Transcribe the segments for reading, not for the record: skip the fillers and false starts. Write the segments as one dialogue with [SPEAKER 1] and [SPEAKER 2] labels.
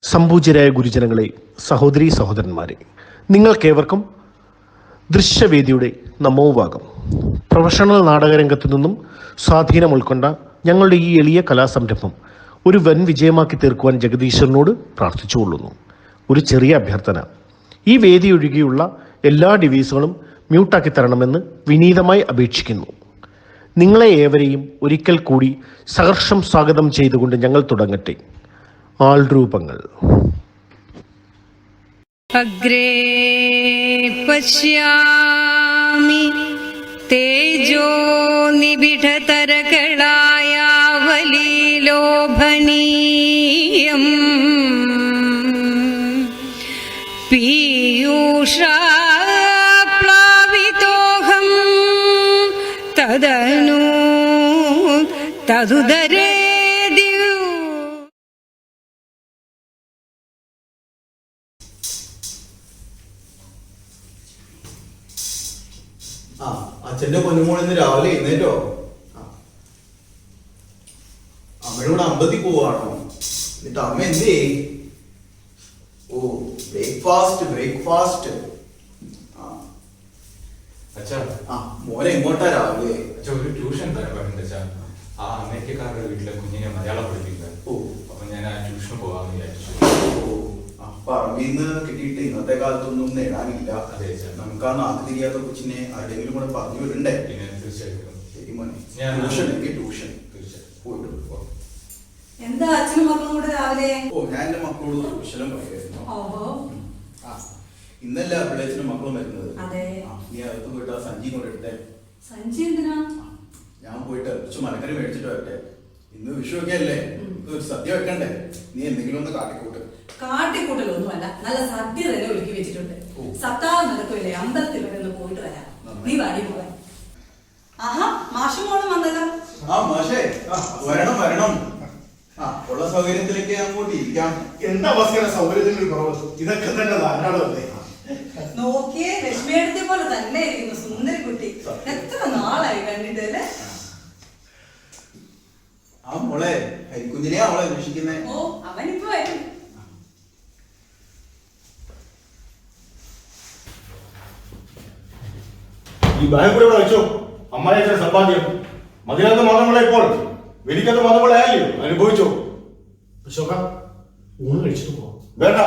[SPEAKER 1] സംപൂജ്യരായ ഗുരുജനങ്ങളെ, സഹോദരീ സഹോദരന്മാരെ, നിങ്ങൾക്കേവർക്കും ദൃശ്യവേദിയുടെ നമോവാകം. പ്രൊഫഷണൽ നാടകരംഗത്തു നിന്നും സ്വാധീനം ഉൾക്കൊണ്ട ഞങ്ങളുടെ ഈ എളിയ കലാസംരംഭം ഒരു വൻ വിജയമാക്കി തീർക്കുവാൻ ജഗദീശ്വരനോട് പ്രാർത്ഥിച്ചുകൊള്ളുന്നു. ഒരു ചെറിയ അഭ്യർത്ഥന: ഈ വേദി ഒഴികെയുള്ള എല്ലാ ഡിവൈസുകളും മ്യൂട്ടാക്കി തരണമെന്ന് വിനീതമായി അപേക്ഷിക്കുന്നു. നിങ്ങളെ ഏവരെയും ഒരിക്കൽ കൂടി സഹർഷം സ്വാഗതം ചെയ്തുകൊണ്ട് ഞങ്ങൾ തുടങ്ങട്ടെ. ആൾരൂപങ്ങൾ.
[SPEAKER 2] അഗ്രേ പശ്യാമി തേജോ നിബിഡതരകളായാവലീലോഭനീയം പീയൂഷാപ്ലാവിതോഹം തദനു തദുദരേ.
[SPEAKER 3] അച്ഛന്റെ പൊന്നുമോൾ ഇന്ന് രാവിലെ എഴുന്നേറ്റോ? അമ്മയോട് അമ്പലത്തിൽ പോവാണോ? എന്നിട്ട് അമ്മ എന്തേ? ഓ, ബ്രേക്ക്ഫാസ്റ്റ്. മോനെ എങ്ങോട്ടാ രാവിലെ?
[SPEAKER 4] ഒരു ട്യൂഷൻ തരാൻ പറഞ്ഞിട്ട് ആ അമേരിക്കക്കാരുടെ വീട്ടിലെ കുഞ്ഞിനെ മലയാളം പഠിപ്പിക്കുക. അപ്പൊ ഞാൻ ആ ട്യൂഷന് പോകാമെന്ന് വിചാരിച്ചു.
[SPEAKER 3] പറമ്പിന്ന് കിട്ടിയിട്ട് ഇന്നത്തെ കാലത്തൊന്നും നേടാനില്ല.
[SPEAKER 4] അതെ,
[SPEAKER 3] നമുക്ക് ആ നാക്ക് തിരിയാത്ത കൊച്ചിനെ ആരുടെങ്കിലും കൂടെ പറഞ്ഞു വിടണ്ടേ?
[SPEAKER 4] തീർച്ചയായിട്ടും.
[SPEAKER 3] ശരി മോനെ, ട്യൂഷൻ പോയിട്ട്.
[SPEAKER 5] എന്താ അച്ഛനും മക്കളും കൂടെ രാവിലെ?
[SPEAKER 3] ഞാൻ എന്റെ മക്കളോട് കുശലം പറയായിരുന്നു. ഇന്നല്ല പിള്ളേച്ചനും മക്കളും വരുന്നത്. നീ അകത്ത് പോയിട്ട് ആ സഞ്ചി കൊണ്ട് എടുത്തേ.
[SPEAKER 5] സഞ്ചി എന്തിനാ?
[SPEAKER 3] ഞാൻ പോയിട്ട് കുറച്ച് മലക്കറി മേടിച്ചിട്ട് വരട്ടെ. ഇന്ന് വിഷുവൊക്കെ അല്ലേ, ഒരു സദ്യ വെക്കണ്ടേ? നീ എന്തെങ്കിലും ഒന്ന് കാട്ടിക്കൂട്ട്.
[SPEAKER 5] കാട്ടിക്കൂട്ടലൊന്നുമല്ല, നല്ല സദ്യ തന്നെ ഒരുക്കി വെച്ചിട്ടുണ്ട്. സപ്താഹം നടക്കില്ലേ, അമ്പലത്തിൽ വരെ ഒന്ന് പോയിട്ട് വരാം. നീ വാടി പോകാൻ. ആഹാ, മാഷുമോളും വന്നല്ലോ.
[SPEAKER 3] മാഷേ, വരണം. ഉള്ള സൗകര്യത്തിലേക്ക് അങ്ങോട്ട് ഇരിക്കാം.
[SPEAKER 6] എന്താ ഭാസ്കര സൗകര്യത്തിന് കുറവ്? ഇതൊക്കെ തന്നെ ധാരാളമല്ലേ?
[SPEAKER 5] നോക്കിയേ, ലക്ഷ്മിയെടുത്തെ പോലെ തന്നെ ഇരിക്കുന്നു സുന്ദരി കുട്ടി. എത്ര നാളായി കണ്ടിട്ട് അല്ലേ?
[SPEAKER 3] ആ മോളെ ഹരിക്കുഞ്ഞിനെ അവളെ അന്വേഷിക്കുന്നേ.
[SPEAKER 5] ഓ, അവനിപ്പോ വരും.
[SPEAKER 6] ഈ ബാഗ് കൂടെ ഇവിടെ വെച്ചോ. അമ്മായിയുടെ സമ്പാദ്യം മതിനകത്ത് മാത്രമല്ല, ഇപ്പോൾ വെലിക്കത്ത് മാത്രമല്ല ആയോ അനുഭവിച്ചോ. ഊണ് കഴിച്ചിട്ട് പോവാം. വേണ്ട,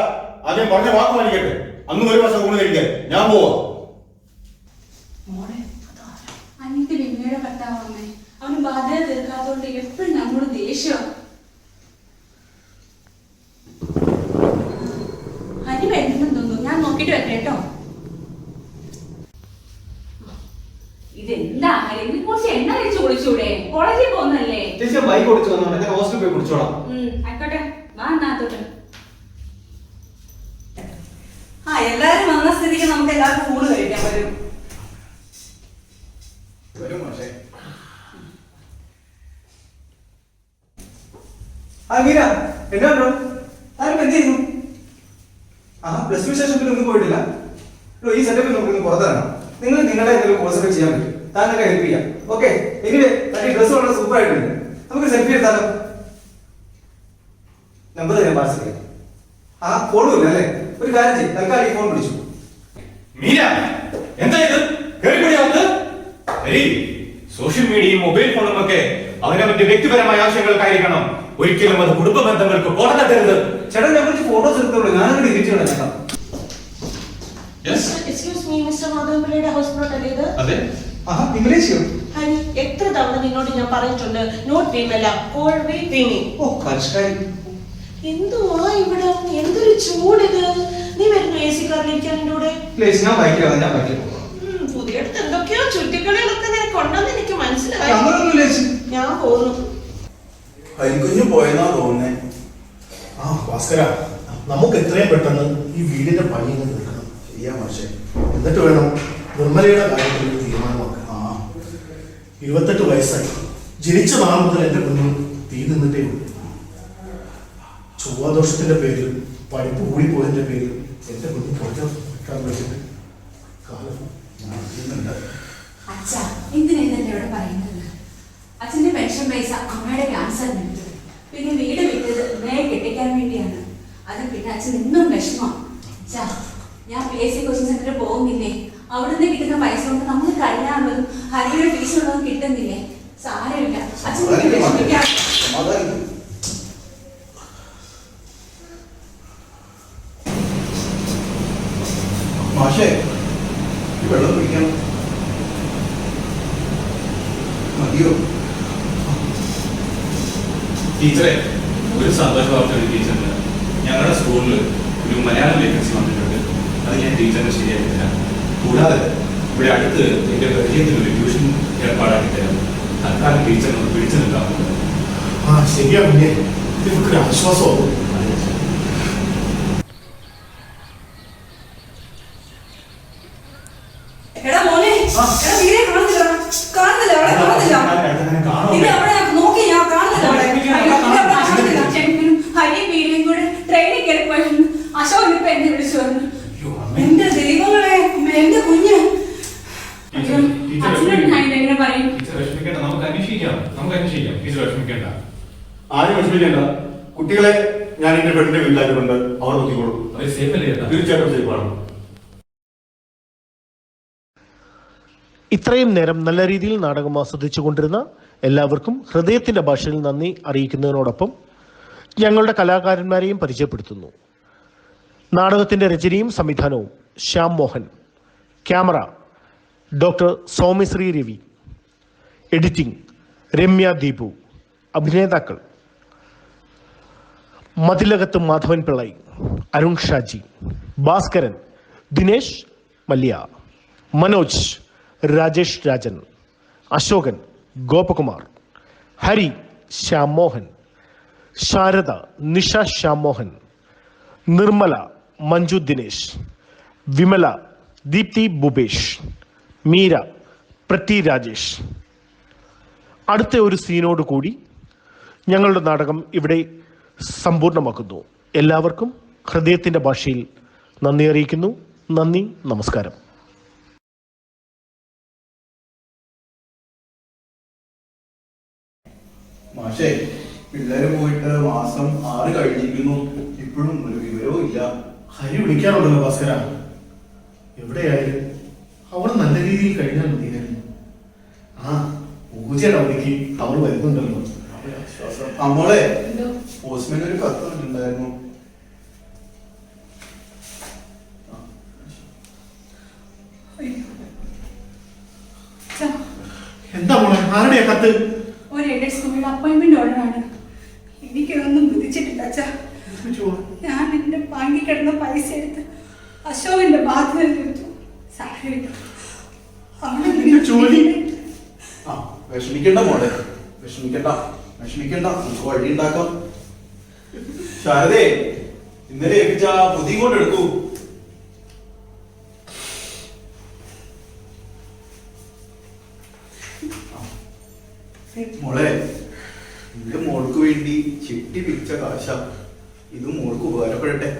[SPEAKER 6] ആദ്യം പറഞ്ഞ വാക്ക് പാലിക്കട്ടെ. അന്ന് ഒരു വർഷം ഊണ് കഴിക്കാൻ ഞാൻ പോവാ.
[SPEAKER 7] അനിയത്തി വിമ്മയുടെ ഭർത്താവമ്മേ, അവന് ബാധ്യത തീർക്കാത്തോണ്ട് എപ്പോഴും നമ്മളോട് ദേഷ്യമാണ്. ഹരി വരുന്നെന്ന് തോന്നുന്നു, ഞാൻ നോക്കിട്ട് വരട്ടെ കേട്ടോ. ഇതെന്താ ഹരി, കുറച്ച് എണ്ണ കഴിച്ചു കുളിച്ചൂടെ? കോളേജിൽ പോകുന്നല്ലേ?
[SPEAKER 4] ബൈക്ക് ഓടിച്ചു വന്നോ? ഹോസ്റ്റലിൽ പോയി കുടിച്ചോളാം.
[SPEAKER 7] ആയിക്കോട്ടെ, വാ എന്നാത്തോട്ട്.
[SPEAKER 5] എല്ലാരും വന്ന സ്ഥിതിക്ക് നമുക്ക് എല്ലാവർക്കും ഊണ് കഴിക്കാൻ വരും.
[SPEAKER 3] മാഷേ.
[SPEAKER 8] പ്ലസ് ടു ശേഷം ഒന്നും പോയിട്ടില്ല. ഈ സെറ്റപ്പിൽ നമുക്ക് പുറത്തിറങ്ങാം. നിങ്ങൾ നിങ്ങളുടെ എന്തെങ്കിലും കോഴ്സൊക്കെ ചെയ്യാൻ പറ്റും. താങ്കളൊക്കെ ഹെൽപ്പ് ചെയ്യാം. ഓക്കെ, എനിവേ ഡ്രസ് വളരെ സൂപ്പർ ആയിട്ടുണ്ട്. നമുക്ക് സെൽഫി എടുത്താലോ? നമ്പർ തരാം, വാട്സപ്പ് ചെയ്യാം. ഫോണുമില്ല അല്ലേ? ഒരു കാര്യം ചെയ്യും, തൽക്കാലം ഈ ഫോൺ വിളിച്ചു.
[SPEAKER 4] സോഷ്യൽ മീഡിയയും മൊബൈൽ ഫോണും ഒക്കെ അവനവന്റെ വ്യക്തിപരമായ ആവശ്യങ്ങൾക്കായിരിക്കണം. ഒരിക്കലും അത് കുടുംബ ബന്ധങ്ങൾക്ക് പുറത്തെത്തരുത്.
[SPEAKER 8] ചേട്ടൻ ഞാൻ കുറച്ച് ഫോട്ടോസ് എടുത്തോളൂ, ഞാനങ്ങോട്ട് ഇരിച്ചു ചേട്ടാ.
[SPEAKER 9] എക്സ്ക്യൂസ് മീ, മിസ്റ്റർ മാധവപിള്ളയുടെ ഹൗസ് ബോട്ട് അല്ലേ ഇത്?
[SPEAKER 4] അതെ.
[SPEAKER 8] ഇംഗ്ലീഷ്
[SPEAKER 9] ഹരി, എത്ര തവണ നിന്നോട് ഞാൻ പറഞ്ഞിട്ടുണ്ട്, not Vimala, call V Vimi.
[SPEAKER 8] ഓ പരിഷ്കാരി.
[SPEAKER 9] എന്തുവാ ഇവിടെ? എന്തൊരു ചൂടിത്. നീ വരുന്നു എ സി കാറിലിരിക്കാൻ എൻ്റെ കൂടെ?
[SPEAKER 8] ഞാൻ ബൈക്കിലാണ്, ഞാൻ ബൈക്കിൽ പോകും.
[SPEAKER 9] പുതിയടുത്ത് എന്തൊക്കെയോ ചുറ്റിക്കളികളൊക്കെ നിനക്ക് ഉണ്ടെന്ന് എനിക്ക് മനസ്സിലായി. ഞാൻ പോകുന്നു.
[SPEAKER 3] ഹരിക്കുഞ്ഞ് പോയെന്നാ തോന്നുന്നേ.
[SPEAKER 6] ഭാസ്കര, നമുക്ക് എത്രയും പെട്ടെന്ന് ഈ വീടിന്റെ പണി തീർക്കണം.
[SPEAKER 3] ചെയ്യാം മാഷേ.
[SPEAKER 6] എന്നിട്ട് വേണം നിർമ്മലയുടെ കാര്യത്തിൽ ഒരു തീരുമാനമാക്കാൻ. 28 വയസ്സായി. ജനിച്ച നാൾ മുതൽ എന്റെ കുഞ്ഞു തീ നിന്നിട്ടേ ഉള്ളൂ. ചൊവ്വാദോഷത്തിന്റെ പേരിൽ, പഠിപ്പ് കൂടിപ്പോയതിന്റെ പേരിൽ എന്റെ കുഞ്ഞു പുറത്ത് വെക്കാൻ പറ്റിയിട്ട് കാലം
[SPEAKER 7] അച്ഛാ, എന്തിനാ ഇതന്നെ ഇവിടെ പറയുന്നത്? അച്ഛന്റെ പെൻഷൻ പൈസ അമ്മയുടെ ക്യാൻസറിന് എടുത്തത്, പിന്നെ വീട് വിറ്റത് അമ്മയെ കെട്ടിക്കാൻ വേണ്ടിയാണ്. അത് പിന്നെ അച്ഛൻ എന്നും വിഷമം. ഞാൻ PSC കോച്ചിങ് സെന്ററിൽ പോകുന്നില്ലേ, അവിടുന്ന് കിട്ടുന്ന പൈസ കൊണ്ട് നമ്മൾ കഴിയാനുള്ളതും ഹരിയുടെ ഫീസുള്ളതും കിട്ടുന്നില്ലേ. സാരമില്ല, അച്ഛൻ വിഷമിക്കാം.
[SPEAKER 3] മാഷേ, ഈ വെള്ളം കുടിക്കണം. മതിയോ?
[SPEAKER 4] ടീച്ചറെ, ഒരു സന്തോഷ വാർത്ത ടീച്ചറിന് ഞങ്ങളുടെ സ്കൂളിൽ ഒരു മലയാളം വേക്കൻസി വന്നിട്ടുണ്ട്. അത് ഞാൻ ടീച്ചറിന് ശരിയാക്കി തരാം. കൂടാതെ ഇവിടെ അടുത്ത് എൻ്റെ പരിചയത്തിൽ ഒരു ട്യൂഷൻ ഏർപ്പാടാക്കി തരാം. തൽക്കാലം ടീച്ചറിനോട് പിടിച്ചു നിൽക്കാറുണ്ട്.
[SPEAKER 6] ശരിയാ പിന്നെ, ഇതൊരു ആശ്വാസമാവും.
[SPEAKER 5] എടാ മോനെ, എടാ വീരെ കാണുന്നില്ല, കാണുന്നില്ല, അവിടെ കാണുന്നില്ല. ഇത് അവിടെ നോക്കി, ഞാൻ കാണുന്നില്ല അവിടെ.
[SPEAKER 7] ക്ഷമിക്കണം, ഹരിയും വീരയും കൂടെ ട്രെയിനിൽ കയറി പോയിരുന്നു. അശോകൻ ഇപ്പൊ എന്നെ വിളിച്ചു പറഞ്ഞു.
[SPEAKER 5] എന്റെ ദൈവങ്ങളെ, എന്റെ കുഞ്ഞ്.
[SPEAKER 7] അച്ഛനോട് ഞാൻ ഇതെങ്ങനെ പറയും?
[SPEAKER 4] ടീച്ചർ വിഷമിക്കേണ്ട, നമുക്ക് അന്വേഷിക്കാം. ടീച്ചർ വിഷമിക്കേണ്ട.
[SPEAKER 10] ആരും വിഷമിക്കേണ്ട. കുട്ടികളെ ഞാൻ എന്റെ ഫ്രണ്ടിന്റെ വീട്ടിലാക്കിയിട്ടുണ്ട്. അവർ നോക്കിക്കോളും.
[SPEAKER 4] അവർ സേഫ് അല്ലേ?
[SPEAKER 10] തീർച്ചയായിട്ടും സേഫാണ്.
[SPEAKER 1] ഇത്രയും നേരം നല്ല രീതിയിൽ നാടകം ആസ്വദിച്ചു കൊണ്ടിരുന്ന എല്ലാവർക്കും ഹൃദയത്തിൻ്റെ ഭാഷയിൽ നന്ദി അറിയിക്കുന്നതിനോടൊപ്പം ഞങ്ങളുടെ കലാകാരന്മാരെയും പരിചയപ്പെടുത്തുന്നു. നാടകത്തിൻ്റെ രചനയും സംവിധാനവും Shyam Mohan, camera doctor Soumyasree Ravi, editing Ramya Deepu, അഭിനേതാക്കൾ മതിലകത്ത് മാധവൻ പിള്ളൈ, അരുൺ ഷാജി, ഭാസ്കരൻ, ദിനേശ് മല്യ, മനോജ്, രാജേഷ് രാജൻ, അശോകൻ, ഗോപകുമാർ, ഹരി ശ്യാം മോഹൻ, ശാരദ നിഷ ശ്യാം മോഹൻ, നിർമ്മല മഞ്ജു ദിനേശ്, വിമല ദീപ്തി ഭൂപേഷ്, മീര പ്രതി രാജേഷ്. അടുത്ത ഒരു സീനോട് കൂടി ഞങ്ങളുടെ നാടകം ഇവിടെ സമ്പൂർണ്ണമാക്കുന്നു. എല്ലാവർക്കും ഹൃദയത്തിൻ്റെ ഭാഷയിൽ നന്ദി അറിയിക്കുന്നു. നന്ദി, നമസ്കാരം.
[SPEAKER 3] മാഷേ, പിള്ളേര് പോയിട്ട് മാസം 6 കഴിഞ്ഞിരിക്കുന്നു. ഇപ്പോഴും ഒരു വിവരവും ഇല്ല.
[SPEAKER 6] ഹരി വിളിക്കാറുണ്ടല്ലോ ഭാസ്കര. എവിടെയായാലും അവൾ നല്ല രീതിയിൽ കഴിഞ്ഞാൽ മതിയായിരുന്നു. പൂജയുടെ അവധിക്ക് അവൾ വരുന്നുണ്ടല്ലോ.
[SPEAKER 3] അമ്മോളെ, പോസ്റ്റ്മാൻ ഒരു കത്ത് ഉണ്ടായിരുന്നു.
[SPEAKER 6] എന്താ മോളെ, ആരുടെയാ കത്ത്?
[SPEAKER 7] ഒരു എയ്ഡഡ് സ്കൂളിൽ അപ്പോയിന്റ്മെന്റ് ഓർഡറാണ്. എനിക്കൊന്നും വിധിച്ചിട്ടില്ല അച്ഛാ. ഞാൻ എന്റെ ബാങ്കിൽ കിടന്ന പൈസ എടുത്ത് അശോകന്റെ ബാധ്യത തീർത്തു.
[SPEAKER 6] ജോലി
[SPEAKER 3] വിഷമിക്കണ്ട മോളെ, വിഷമിക്കണ്ട. നമുക്ക് വഴി ഉണ്ടാക്കാം. ശാരദേ, ഇന്നലെ ഏൽപ്പിച്ച പുതിയ കൊണ്ട് എടുത്തു. മോളെ, എന്റെ മോൾക്ക് വേണ്ടി ചിട്ടി പിരിച്ച കാശ. ഇത് മോൾക്ക് ഉപകാരപ്പെടട്ടെ.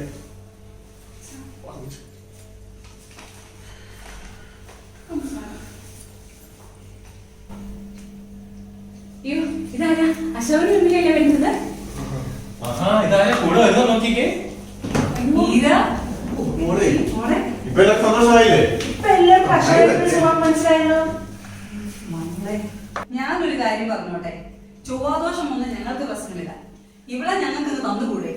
[SPEAKER 7] ഇതാരാ? അശോകന് മുമ്പിലല്ലേ വരുന്നത്?
[SPEAKER 4] ഇതാരാ കൂടെ വരുന്നത്? നോക്കിക്കേ.
[SPEAKER 3] മോളെ,
[SPEAKER 10] ഇപ്പൊ എല്ലാം സന്തോഷമായില്ലേ?
[SPEAKER 9] ഇപ്പൊ എല്ലാം കർഷകർക്ക് സുഖം മനസ്സിലായല്ലോ.
[SPEAKER 5] ഞാനൊരു കാര്യം പറഞ്ഞോട്ടെ, ചൊവ്വാദോഷം ഒന്നും ഞങ്ങൾക്ക് പ്രശ്നമില്ല. ഇവിടെ ഞങ്ങൾക്ക് ഇത് തന്നുകൂടെ?